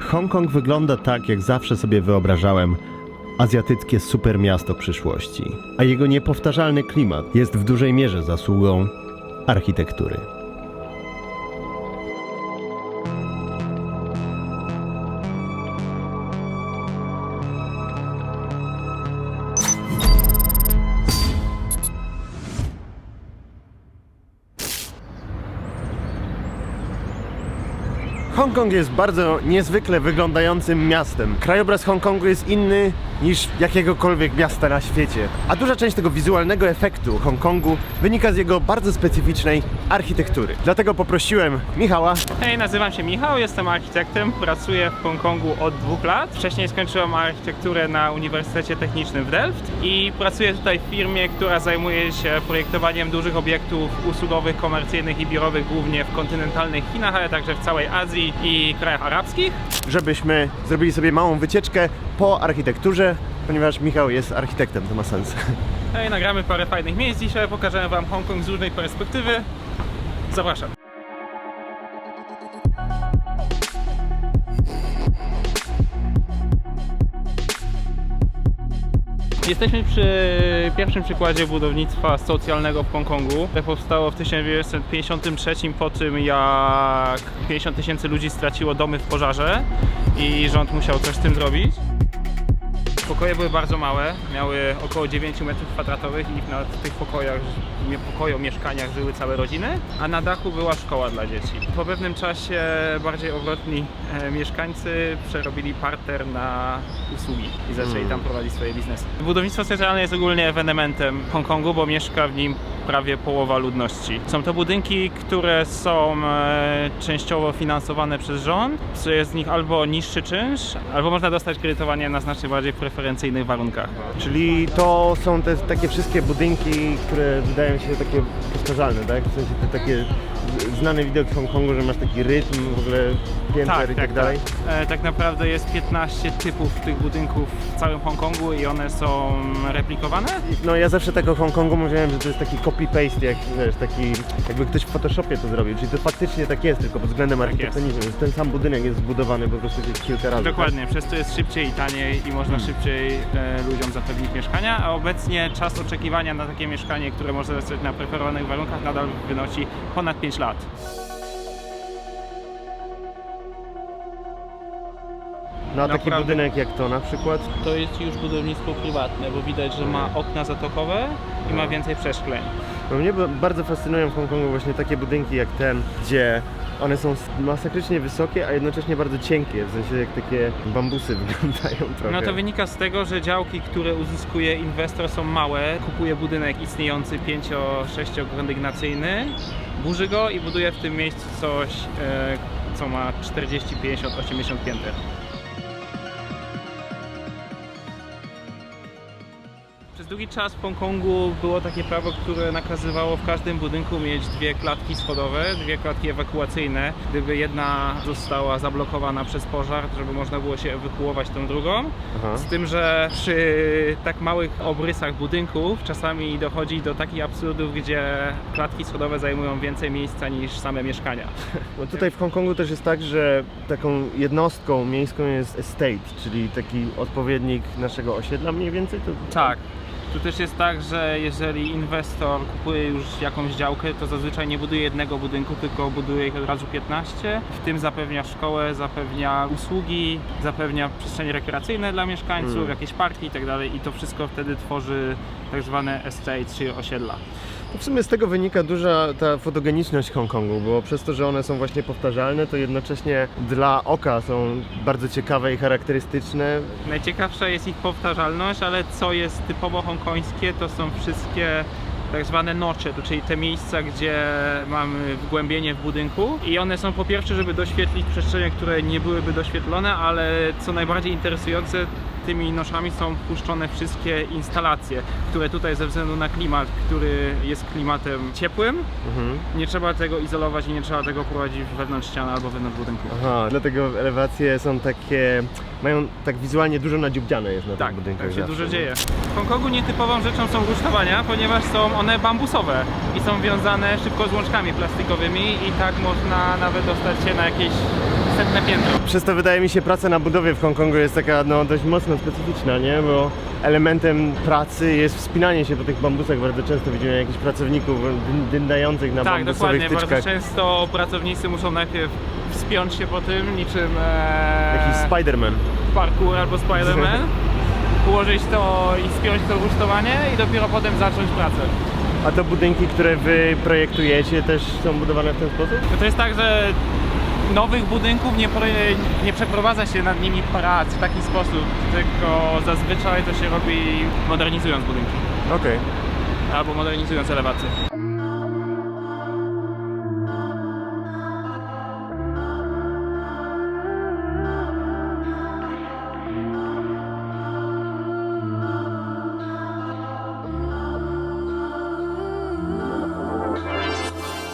Hongkong wygląda tak, jak zawsze sobie wyobrażałem azjatyckie supermiasto przyszłości, a jego niepowtarzalny klimat jest w dużej mierze zasługą architektury. Hongkong jest bardzo niezwykle wyglądającym miastem. Krajobraz Hongkongu jest inny niż jakiegokolwiek miasta na świecie. A duża część tego wizualnego efektu Hongkongu wynika z jego bardzo specyficznej architektury. Dlatego poprosiłem Michała. Hej, nazywam się Michał, jestem architektem, pracuję w Hongkongu od 2 lat. Wcześniej skończyłem architekturę na Uniwersytecie Technicznym w Delft i pracuję tutaj w firmie, która zajmuje się projektowaniem dużych obiektów usługowych, komercyjnych i biurowych, głównie w kontynentalnych Chinach, ale także w całej Azji i krajach arabskich. Żebyśmy zrobili sobie małą wycieczkę po architekturze, ponieważ Michał jest architektem, to ma sens. No i nagramy parę fajnych miejsc dzisiaj, pokażemy wam Hongkong z różnej perspektywy. Zapraszam. Jesteśmy przy pierwszym przykładzie budownictwa socjalnego w Hongkongu, które powstało w 1953 po tym, jak 50 000 ludzi straciło domy w pożarze i rząd musiał coś z tym zrobić. Pokoje były bardzo małe, miały około 9 m2 i na tych mieszkaniach żyły całe rodziny, a na dachu była szkoła dla dzieci. Po pewnym czasie bardziej obrotni mieszkańcy przerobili parter na usługi i zaczęli tam prowadzić swoje biznesy. Budownictwo socjalne jest ogólnie ewenementem Hongkongu, bo mieszka w nim prawie połowa ludności. Są to budynki, które są częściowo finansowane przez rząd, co jest z nich albo niższy czynsz, albo można dostać kredytowanie na znacznie bardziej preferencyjnych warunkach. Czyli to są te takie wszystkie budynki, które wydają się takie powtarzalne, tak? W sensie te takie znany widok w Hongkongu, że masz taki rytm, w ogóle pięter i tak dalej. Tak naprawdę jest 15 typów tych budynków w całym Hongkongu i one są replikowane. No ja zawsze tak o Hongkongu mówiłem, że to jest taki copy-paste, jak wiesz, taki jakby ktoś w Photoshopie to zrobił, czyli to faktycznie tak jest, tylko pod względem architektonicznym. Ten sam budynek jest zbudowany po prostu kilka razy. Dokładnie, przez to jest szybciej i taniej i można szybciej ludziom zapewnić mieszkania, a obecnie czas oczekiwania na takie mieszkanie, które można dostać na preferowanych warunkach, nadal wynosi ponad 5 lat. Na taki Naprawdę. budynek jak to na przykład? To jest już budownictwo prywatne, bo widać, że ma okna zatokowe i ma więcej przeszkleń. No mnie bardzo fascynują w Hongkongu właśnie takie budynki jak ten, gdzie one są masakrycznie wysokie, a jednocześnie bardzo cienkie, w sensie jak takie bambusy wyglądają trochę. No to wynika z tego, że działki, które uzyskuje inwestor, są małe. Kupuje budynek istniejący 5-6 kondygnacyjny, burzy go i buduje w tym miejscu coś, co ma 40, 50, 80 pięter. Przez długi czas w Hongkongu było takie prawo, które nakazywało w każdym budynku mieć 2 klatki schodowe, 2 klatki ewakuacyjne. Gdyby jedna została zablokowana przez pożar, żeby można było się ewakuować tą drugą. Aha. Z tym, że przy tak małych obrysach budynków czasami dochodzi do takich absurdów, gdzie klatki schodowe zajmują więcej miejsca niż same mieszkania. No tutaj w Hongkongu też jest tak, że taką jednostką miejską jest estate, czyli taki odpowiednik naszego osiedla mniej więcej? Tak. Tu też jest tak, że jeżeli inwestor kupuje już jakąś działkę, to zazwyczaj nie buduje jednego budynku, tylko buduje ich od razu 15. W tym zapewnia szkołę, zapewnia usługi, zapewnia przestrzenie rekreacyjne dla mieszkańców, jakieś parki i tak dalej. I to wszystko wtedy tworzy tak zwane estate, czyli osiedla. W sumie z tego wynika duża ta fotogeniczność Hongkongu, bo przez to, że one są właśnie powtarzalne, to jednocześnie dla oka są bardzo ciekawe i charakterystyczne. Najciekawsza jest ich powtarzalność, ale co jest typowo hongkońskie, to są wszystkie tak zwane nocze, czyli te miejsca, gdzie mamy wgłębienie w budynku i one są po pierwsze, żeby doświetlić przestrzenie, które nie byłyby doświetlone, ale co najbardziej interesujące, tymi noszami są puszczone wszystkie instalacje, które tutaj ze względu na klimat, który jest klimatem ciepłym, nie trzeba tego izolować i nie trzeba tego prowadzić wewnątrz ściany albo wewnątrz budynku. Aha, dlatego elewacje są takie, mają tak wizualnie dużo nadziubdziane jest na tych budynkach. Tak się zawsze, dużo no. dzieje. W Hongkongu nietypową rzeczą są rusztowania, ponieważ są one bambusowe i są wiązane szybko z łączkami plastikowymi i tak można nawet dostać się na jakieś następne piętro. Przez to wydaje mi się praca na budowie w Hongkongu jest taka no dość mocno specyficzna, nie? Bo elementem pracy jest wspinanie się po tych bambusach. Bardzo często widzimy jakichś pracowników dyndających na Tak, bambusowych dokładnie. tyczkach. Bardzo często pracownicy muszą najpierw wspiąć się po tym, niczym Jakiś Spider-Man. parkour albo Spider-Man, ułożyć to i spiąć to rusztowanie i dopiero potem zacząć pracę. A to budynki, które wy projektujecie, też są budowane w ten sposób? To jest tak, że nowych budynków nie przeprowadza się nad nimi prac w taki sposób, tylko zazwyczaj to się robi modernizując budynki Okej. albo modernizując elewacje.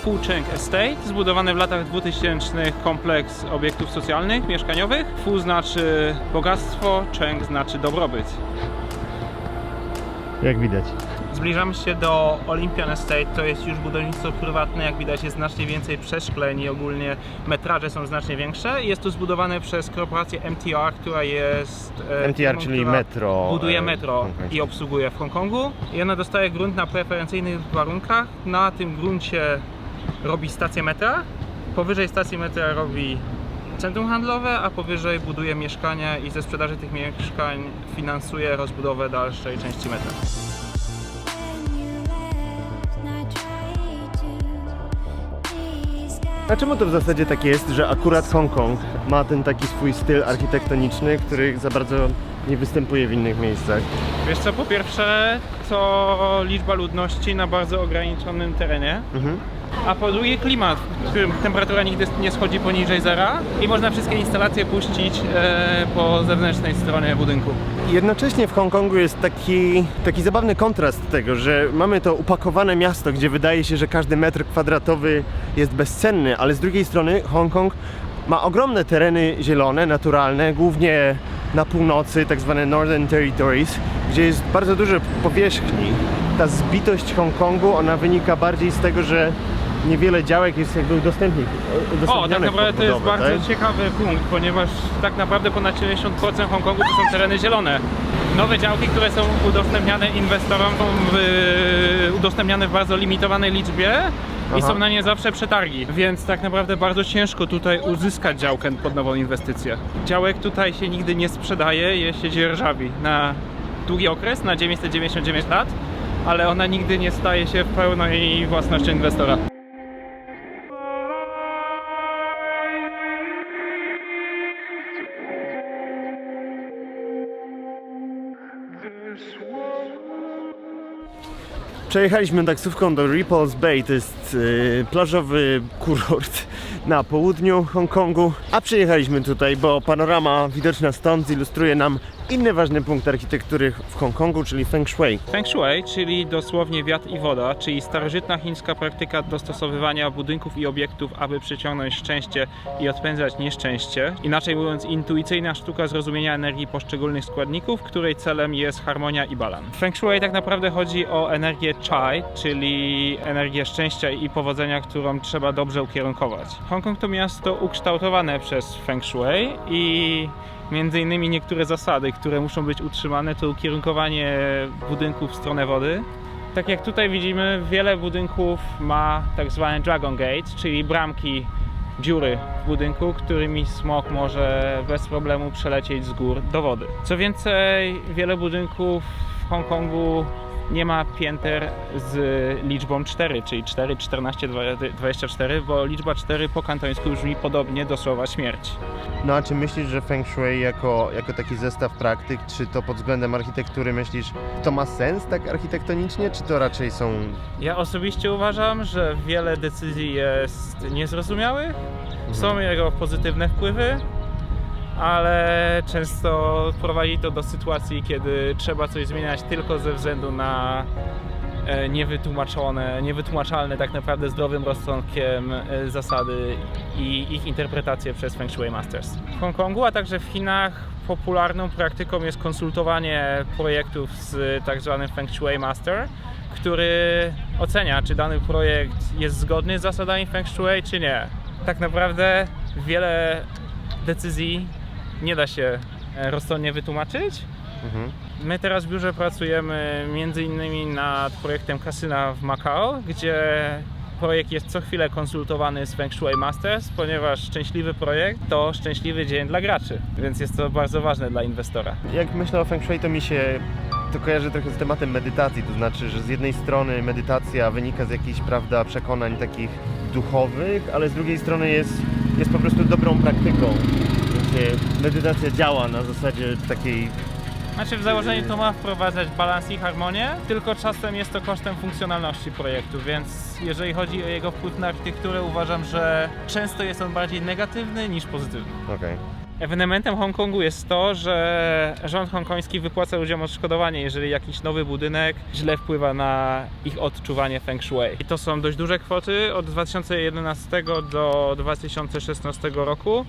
Fu Cheng Estate, zbudowany w latach 2000 kompleks obiektów socjalnych, mieszkaniowych. Fu znaczy bogactwo, Cheng znaczy dobrobyt. Jak widać. Zbliżamy się do Olympian Estate, to jest już budownictwo prywatne, jak widać jest znacznie więcej przeszkleń i ogólnie metraże są znacznie większe. Jest to zbudowane przez korporację MTR, która jest MTR, firmą, czyli która metro. buduje metro i obsługuje w Hongkongu. I ona dostaje grunt na preferencyjnych warunkach. Na tym gruncie robi stację metra, powyżej stacji metra robi centrum handlowe, a powyżej buduje mieszkania i ze sprzedaży tych mieszkań finansuje rozbudowę dalszej części metra. A czemu to w zasadzie tak jest, że akurat Hongkong ma ten taki swój styl architektoniczny, który za bardzo nie występuje w innych miejscach? Wiesz co, po pierwsze to liczba ludności na bardzo ograniczonym terenie, a po drugie klimat, w którym temperatura nigdy nie schodzi poniżej zera i można wszystkie instalacje puścić po zewnętrznej stronie budynku. Jednocześnie w Hongkongu jest taki zabawny kontrast tego, że mamy to upakowane miasto, gdzie wydaje się, że każdy metr kwadratowy jest bezcenny, ale z drugiej strony Hongkong ma ogromne tereny zielone, naturalne, głównie na północy, tak zwane Northern Territories, gdzie jest bardzo dużo powierzchni. Ta zbitość Hongkongu, ona wynika bardziej z tego, że niewiele działek jest jakby udostępnionych. O, tak naprawdę to jest pod budowę, bardzo tak? ciekawy punkt, ponieważ tak naprawdę ponad 70% Hongkongu to są tereny zielone. Nowe działki, które są udostępniane inwestorom, są udostępniane w bardzo limitowanej liczbie i są na nie zawsze przetargi, więc tak naprawdę bardzo ciężko tutaj uzyskać działkę pod nową inwestycję. Działek tutaj się nigdy nie sprzedaje, je się dzierżawi na długi okres, na 999 lat, ale ona nigdy nie staje się pełnej własnością inwestora. Przejechaliśmy taksówką do Ripples Bay, to jest plażowy kurort na południu Hongkongu, a przyjechaliśmy tutaj, bo panorama widoczna stąd zilustruje nam inny ważny punkt architektury w Hongkongu, czyli Feng Shui. Feng Shui, czyli dosłownie wiatr i woda, czyli starożytna chińska praktyka dostosowywania budynków i obiektów, aby przyciągnąć szczęście i odpędzać nieszczęście. Inaczej mówiąc, intuicyjna sztuka zrozumienia energii poszczególnych składników, której celem jest harmonia i balans. W Feng Shui tak naprawdę chodzi o energię Chai, czyli energię szczęścia i powodzenia, którą trzeba dobrze ukierunkować. Hongkong to miasto ukształtowane przez Feng Shui i między innymi niektóre zasady, które muszą być utrzymane, to ukierunkowanie budynków w stronę wody. Tak jak tutaj widzimy, wiele budynków ma tak zwane Dragon Gate, czyli bramki, dziury w budynku, którymi smok może bez problemu przelecieć z gór do wody. Co więcej, wiele budynków w Hongkongu nie ma pięter z liczbą 4, czyli 4, 14, 24, bo liczba 4 po kantońsku brzmi podobnie do słowa śmierć. No a czy myślisz, że Feng Shui jako taki zestaw praktyk, czy to pod względem architektury myślisz, to ma sens tak architektonicznie, czy to raczej są... Ja osobiście uważam, że wiele decyzji jest niezrozumiałych, są jego pozytywne wpływy, ale często prowadzi to do sytuacji, kiedy trzeba coś zmieniać tylko ze względu na niewytłumaczalne tak naprawdę zdrowym rozsądkiem zasady i ich interpretacje przez Feng Shui Masters. W Hongkongu, a także w Chinach popularną praktyką jest konsultowanie projektów z tak zwanym Feng Shui Master, który ocenia, czy dany projekt jest zgodny z zasadami Feng Shui, czy nie. Tak naprawdę wiele decyzji nie da się rozsądnie wytłumaczyć. My teraz w biurze pracujemy m.in. nad projektem kasyna w Macao, gdzie projekt jest co chwilę konsultowany z Feng Shui Masters, ponieważ szczęśliwy projekt to szczęśliwy dzień dla graczy, więc jest to bardzo ważne dla inwestora. Jak myślę o Feng Shui, to mi się to kojarzy trochę z tematem medytacji, to znaczy, że z jednej strony medytacja wynika z jakichś, prawda, przekonań takich duchowych, ale z drugiej strony jest po prostu dobrą praktyką. Medytacja działa na zasadzie takiej... Znaczy w założeniu to ma wprowadzać balans i harmonię, tylko czasem jest to kosztem funkcjonalności projektu, więc jeżeli chodzi o jego wpływ na architekturę, uważam, że często jest on bardziej negatywny niż pozytywny. Okej. Ewenementem Hongkongu jest to, że rząd hongkoński wypłaca ludziom odszkodowanie, jeżeli jakiś nowy budynek źle wpływa na ich odczuwanie Feng Shui. I to są dość duże kwoty. Od 2011 do 2016 roku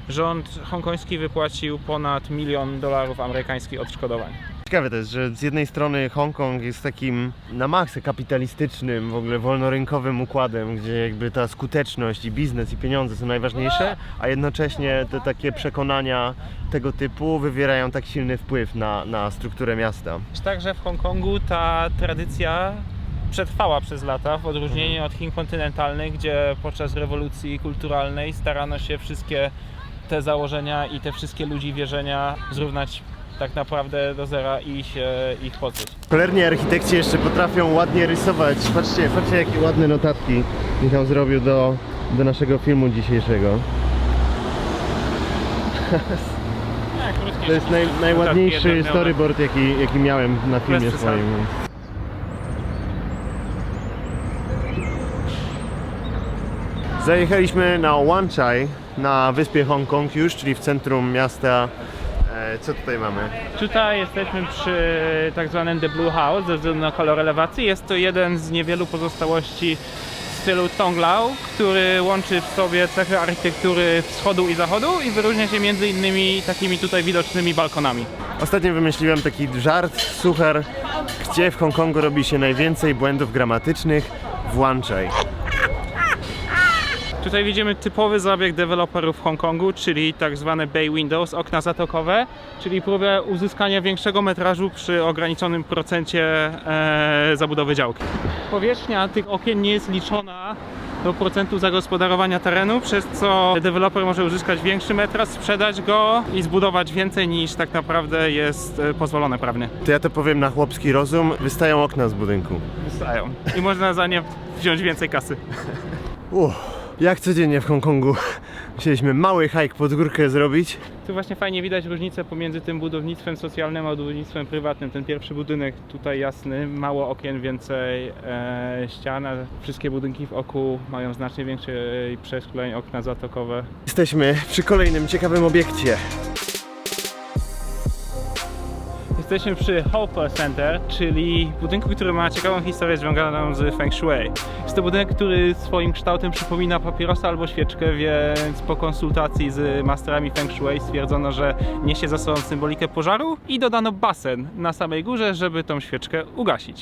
rząd hongkoński wypłacił ponad $1 milion amerykańskich odszkodowań. Ciekawe to jest, że z jednej strony Hongkong jest takim na maksa kapitalistycznym, w ogóle wolnorynkowym układem, gdzie jakby ta skuteczność i biznes i pieniądze są najważniejsze, a jednocześnie te takie przekonania tego typu wywierają tak silny wpływ na strukturę miasta. Także w Hongkongu ta tradycja przetrwała przez lata, w odróżnieniu od Chin kontynentalnych, gdzie podczas rewolucji kulturalnej starano się wszystkie te założenia i te wszystkie ludzi wierzenia zrównać tak naprawdę do zera i się ich pozbyć. Cholerni architekci jeszcze potrafią ładnie rysować. Patrzcie, jakie ładne notatki Michał zrobił do naszego filmu dzisiejszego. To jest najładniejszy storyboard, jaki miałem na filmie swoim. Zajechaliśmy na Wan Chai, na wyspie Hongkong już, czyli w centrum miasta. Co tutaj mamy? Tutaj jesteśmy przy tak zwanym The Blue House ze względu na kolor elewacji. Jest to jeden z niewielu pozostałości w stylu Tonglao, który łączy w sobie cechy architektury wschodu i zachodu i wyróżnia się między innymi takimi tutaj widocznymi balkonami. Ostatnio wymyśliłem taki żart, suchar, gdzie w Hongkongu robi się najwięcej błędów gramatycznych w Wan Chai. Tutaj widzimy typowy zabieg deweloperów w Hongkongu, czyli tak zwane bay windows, okna zatokowe, czyli próbę uzyskania większego metrażu przy ograniczonym procencie zabudowy działki. Powierzchnia tych okien nie jest liczona do procentu zagospodarowania terenu, przez co deweloper może uzyskać większy metraż, sprzedać go i zbudować więcej niż tak naprawdę jest pozwolone prawnie. To ja to powiem na chłopski rozum, wystają okna z budynku. Wystają. I można za nie wziąć więcej kasy. Jak codziennie w Hongkongu musieliśmy mały hike pod górkę zrobić. Tu właśnie fajnie widać różnicę pomiędzy tym budownictwem socjalnym a budownictwem prywatnym. Ten pierwszy budynek tutaj jasny, mało okien, więcej ścian, a wszystkie budynki wokół mają znacznie większe przeszkleń, okna zatokowe. Jesteśmy przy kolejnym ciekawym obiekcie. Jesteśmy przy Hopper Center, czyli budynku, który ma ciekawą historię związaną z Feng Shui. Jest to budynek, który swoim kształtem przypomina papierosa albo świeczkę, więc po konsultacji z masterami Feng Shui stwierdzono, że niesie za sobą symbolikę pożaru i dodano basen na samej górze, żeby tą świeczkę ugasić.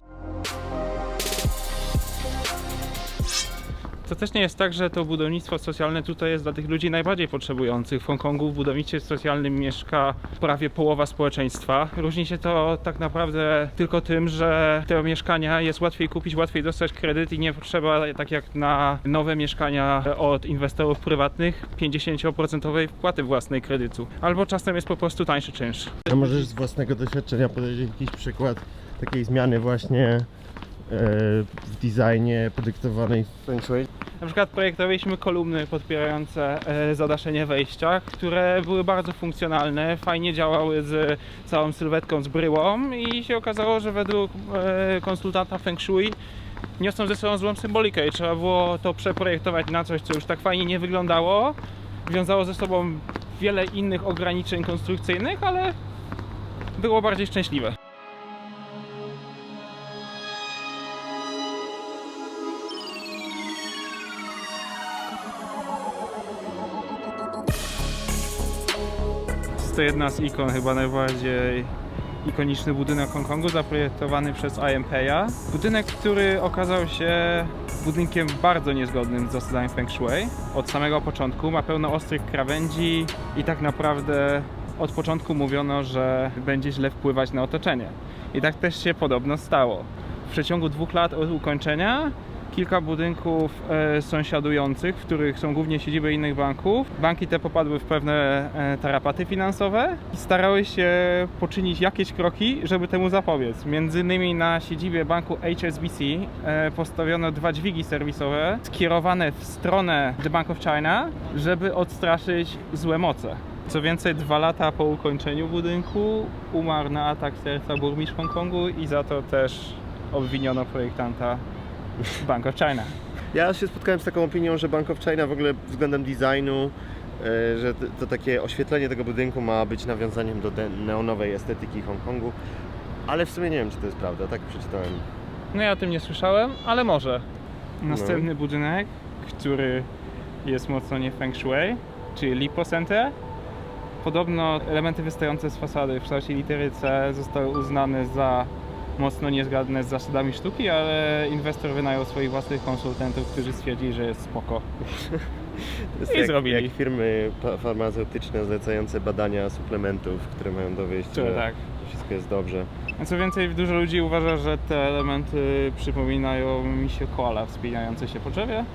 To też nie jest tak, że to budownictwo socjalne tutaj jest dla tych ludzi najbardziej potrzebujących. W Hongkongu w budownictwie socjalnym mieszka prawie połowa społeczeństwa. Różni się to tak naprawdę tylko tym, że te mieszkania jest łatwiej kupić, łatwiej dostać kredyt i nie potrzeba, tak jak na nowe mieszkania od inwestorów prywatnych, 50% wpłaty własnej kredytu. Albo czasem jest po prostu tańszy czynsz. A możesz z własnego doświadczenia podać jakiś przykład takiej zmiany właśnie w designie podyktowanej Feng Shui? Na przykład projektowaliśmy kolumny podpierające zadaszenie wejścia, które były bardzo funkcjonalne, fajnie działały z całą sylwetką, z bryłą i się okazało, że według konsultanta Feng Shui niosą ze sobą złą symbolikę i trzeba było to przeprojektować na coś, co już tak fajnie nie wyglądało. Wiązało ze sobą wiele innych ograniczeń konstrukcyjnych, ale było bardziej szczęśliwe. To jedna z ikon, chyba najbardziej ikoniczny budynek Hongkongu, zaprojektowany przez IMP'a. Budynek, który okazał się budynkiem bardzo niezgodnym z zasadami Feng Shui. Od samego początku ma pełno ostrych krawędzi i tak naprawdę od początku mówiono, że będzie źle wpływać na otoczenie. I tak też się podobno stało. W przeciągu 2 lat od ukończenia kilka budynków sąsiadujących, w których są głównie siedziby innych banków. Banki te popadły w pewne tarapaty finansowe i starały się poczynić jakieś kroki, żeby temu zapobiec. Między innymi na siedzibie banku HSBC postawiono 2 dźwigi serwisowe skierowane w stronę The Bank of China, żeby odstraszyć złe moce. Co więcej, 2 lata po ukończeniu budynku umarł na atak serca burmistrz Hongkongu i za to też obwiniono projektanta Bank of China. Ja się spotkałem z taką opinią, że Bank of China w ogóle względem designu, że to takie oświetlenie tego budynku ma być nawiązaniem do neonowej estetyki Hongkongu, ale w sumie nie wiem, czy to jest prawda, tak przeczytałem. No ja o tym nie słyszałem, ale może. Następny budynek, który jest mocno nie Feng Shui, czyli Lippo Center. Podobno elementy wystające z fasady w kształcie litery C zostały uznane za mocno niezgodne z zasadami sztuki, ale inwestor wynajął swoich własnych konsultantów, którzy stwierdzili, że jest spoko. To jest I zrobili. jak firmy farmaceutyczne zlecające badania suplementów, które mają dowieść, że Tak. wszystko jest dobrze. A co więcej, dużo ludzi uważa, że te elementy przypominają mi się koala wspinające się po drzewie.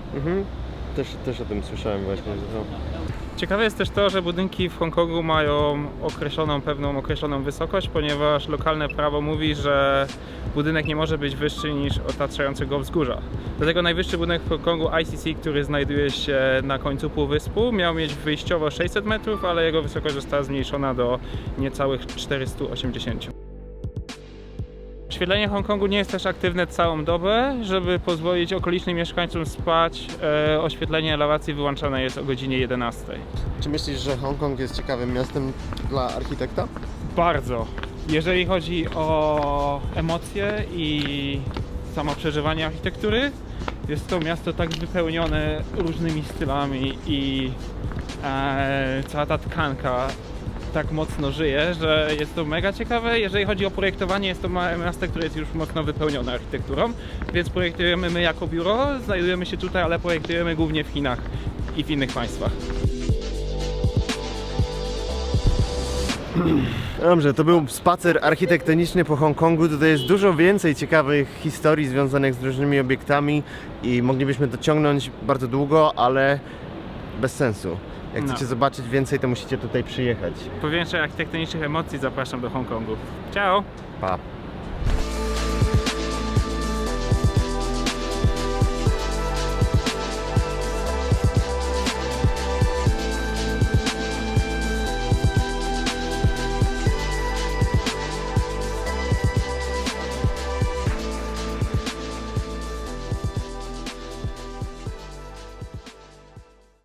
Też o tym słyszałem właśnie, że to... Ciekawe jest też to, że budynki w Hongkongu mają pewną określoną wysokość, ponieważ lokalne prawo mówi, że budynek nie może być wyższy niż otaczające go wzgórza. Dlatego najwyższy budynek w Hongkongu ICC, który znajduje się na końcu półwyspu, miał mieć wyjściowo 600 metrów, ale jego wysokość została zmniejszona do niecałych 480. Oświetlenie Hongkongu nie jest też aktywne całą dobę. Żeby pozwolić okolicznym mieszkańcom spać, oświetlenie elewacji wyłączane jest o godzinie 11. Czy myślisz, że Hongkong jest ciekawym miastem dla architekta? Bardzo. Jeżeli chodzi o emocje i samo przeżywanie architektury, jest to miasto tak wypełnione różnymi stylami i cała ta tkanka tak mocno żyje, że jest to mega ciekawe. Jeżeli chodzi o projektowanie, jest to miasto, które jest już mocno wypełnione architekturą, więc projektujemy my jako biuro, znajdujemy się tutaj, ale projektujemy głównie w Chinach i w innych państwach. Dobrze, to był spacer architektoniczny po Hongkongu. Tutaj jest dużo więcej ciekawych historii związanych z różnymi obiektami i moglibyśmy to ciągnąć bardzo długo, ale bez sensu. Jak chcecie zobaczyć więcej, to musicie tutaj przyjechać. Po więcej architektonicznych emocji zapraszam do Hongkongu. Ciao! Pa!